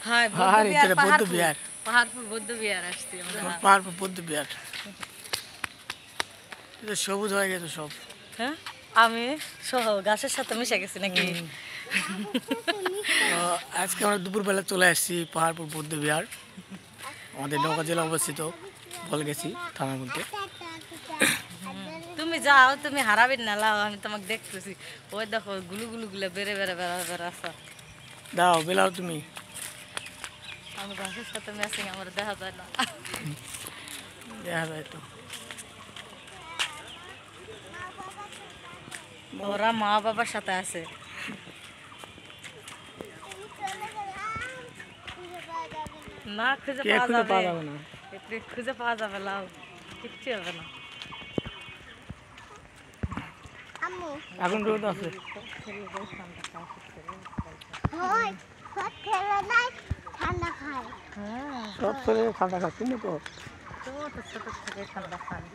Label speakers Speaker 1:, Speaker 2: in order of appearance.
Speaker 1: হ্যাঁ
Speaker 2: আর এটা বৌদ্ধ বিহার
Speaker 1: পাহাড়পুর বৌদ্ধ বিহার আসছি আমরা।
Speaker 2: পাহাড়পুর বৌদ্ধ বিহার এটা সবুজ হয়ে গেছে সব।
Speaker 1: হ্যাঁ আমি সহ গাছের সাথে মিশে গেছি নাকি?
Speaker 2: আজকে আমরা দুপুরবেলা চলে আসছি পাহাড়পুর বৌদ্ধ বিহার, আমাদের নওগাঁ জেলা অবস্থিত বলগেছি থানার মধ্যে।
Speaker 1: তুমি যাও, তুমি হারাবেন না, লাও আমি তোমাকে দেখতেছি। ওই দেখো গুলু গুলু গুলো বেড়ে বেড়ে বেড়া বেড়া আসা।
Speaker 2: দাও বেলাও তুমি।
Speaker 1: আমি গাছের সাথে ম্যাচিং, আমার দেখা যায় না।
Speaker 2: দেখা যায় তো।
Speaker 1: ওরা মা বাবার সাথে আছে। না খুঁজে
Speaker 2: কে
Speaker 1: পাওয়া
Speaker 2: খুঁজে
Speaker 1: যাবে
Speaker 2: না।
Speaker 1: খুঁজে পাওয়া যাবে, লাও কিচ্ছু হবে না।
Speaker 2: এখন রোদ আছে। সব ছেলে ঠান্ডা খাচ্ছে না তো।
Speaker 1: ছোট থেকে ঠান্ডা খায়।